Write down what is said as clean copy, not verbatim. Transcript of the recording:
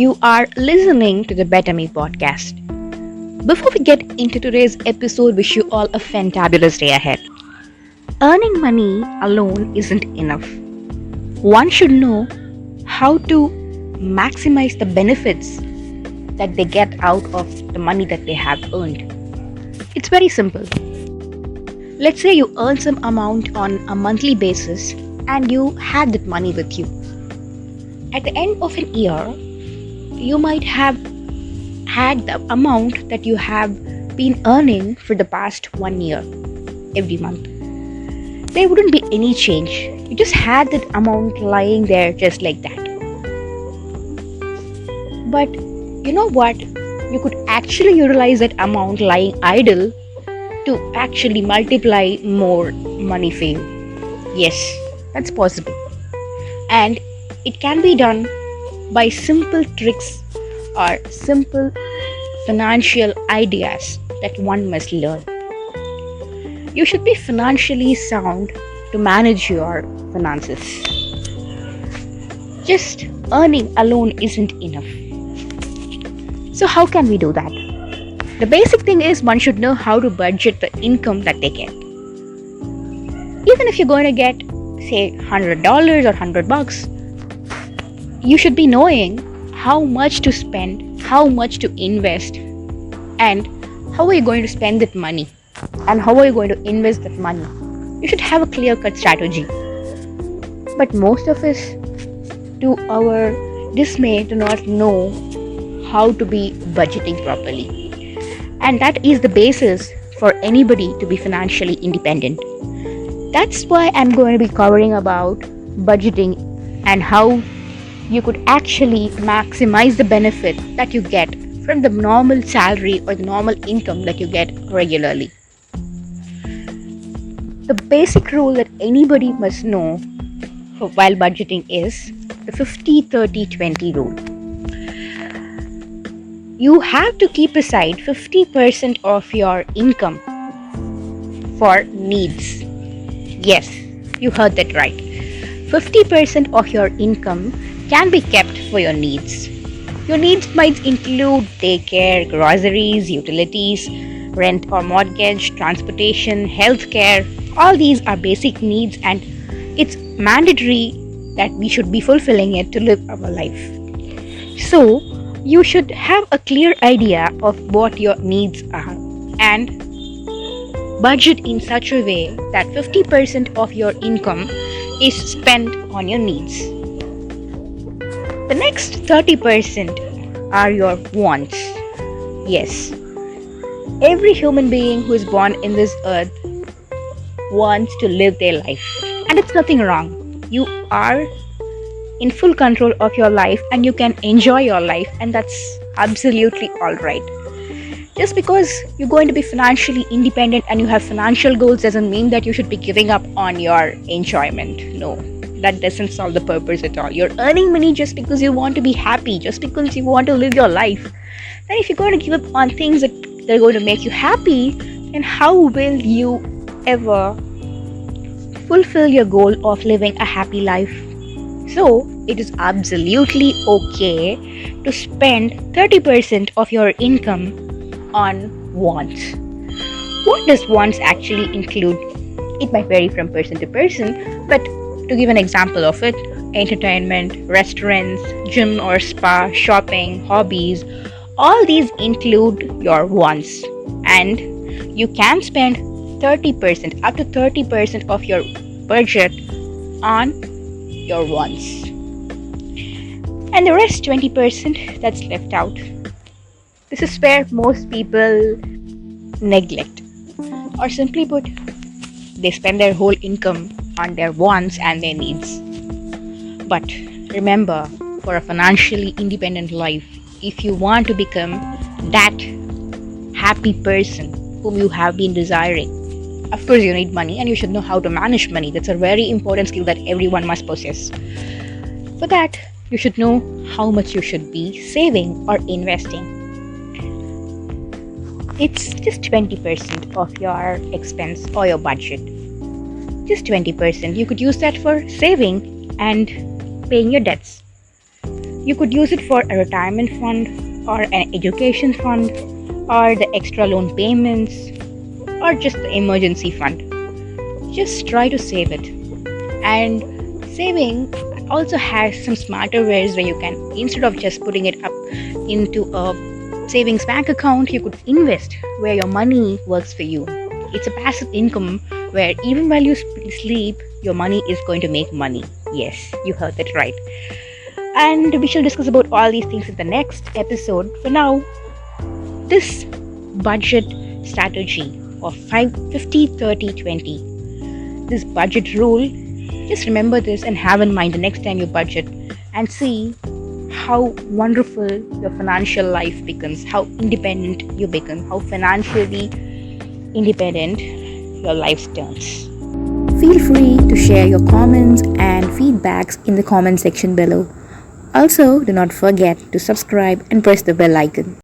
You are listening to the Better Me podcast. Before we get into today's episode, wish you all a fantabulous day ahead. Earning money alone isn't enough. One should know how to maximize the benefits that they get out of the money that they have earned. It's very simple. Let's say you earn some amount on a monthly basis and you had that money with you. At the end of an year, you might have had the amount that you have been earning for the past 1 year every month. There wouldn't be any change. You just had that amount lying there just like that. But you know what? You could actually utilize that amount lying idle to actually multiply more money for you. Yes, that's possible. And it can be done by simple tricks or simple financial ideas that one must learn. You should be financially sound to manage your finances. Just earning alone isn't enough. So how can we do that? The basic thing is one should know how to budget the income that they get. Even if you're going to get, say, $100 or $100, you should be knowing how much to spend, how much to invest, and how are you going to spend that money, and how are you going to invest that money. You should have a clear-cut strategy. But most of us, to our dismay, do not know how to be budgeting properly. And that is the basis for anybody to be financially independent. That's why I'm going to be covering about budgeting and how you could actually maximize the benefit that you get from the normal salary or the normal income that you get regularly. The basic rule that anybody must know while budgeting is the 50-30-20 rule. You have to keep aside 50% of your income for needs. Yes, you heard that right. 50% of your income can be kept for your needs. Your needs might include daycare, groceries, utilities, rent or mortgage, transportation, healthcare. All these are basic needs and it's mandatory that we should be fulfilling it to live our life. So, you should have a clear idea of what your needs are and budget in such a way that 50% of your income is spent on your needs. The next 30% are your wants. Yes, every human being who is born in this earth wants to live their life, and it's nothing wrong. You are in full control of your life and you can enjoy your life, and that's absolutely alright. Just because you're going to be financially independent and you have financial goals doesn't mean that you should be giving up on your enjoyment. No, that doesn't solve the purpose at all. You're earning money just because you want to be happy, just because you want to live your life. Then if you're going to give up on things that are going to make you happy, then how will you ever fulfill your goal of living a happy life? So, it is absolutely okay to spend 30% of your income on wants. What does wants actually include? It might vary from person to person, but to give an example of it, entertainment, restaurants, gym or spa, shopping, hobbies, all these include your wants. And you can spend 30%, up to 30% of your budget on your wants. And the rest 20% that's left out. This is where most people neglect. Or simply put, they spend their whole income on their wants and their needs. But remember, for a financially independent life, if you want to become that happy person whom you have been desiring, of course you need money and you should know how to manage money. That's a very important skill that everyone must possess. For that, you should know how much you should be saving or investing. It's just 20% of your expense or your budget. Just 20%. You could use that for saving and paying your debts. You could use it for a retirement fund or an education fund or the extra loan payments or just the emergency fund. Just try to save it. And saving also has some smarter ways where you can, instead of just putting it up into a savings bank account, you could invest where your money works for you. It's a passive income where even while you sleep, your money is going to make money. Yes, you heard that right. And we shall discuss about all these things in the next episode. For now, this budget strategy of 50 30 20, this budget rule, just remember this and have in mind the next time you budget, and see how wonderful your financial life becomes, how independent you become, how financially independent your life turns. Feel free to share your comments and feedbacks in the comment section below. Also, do not forget to subscribe and press the bell icon.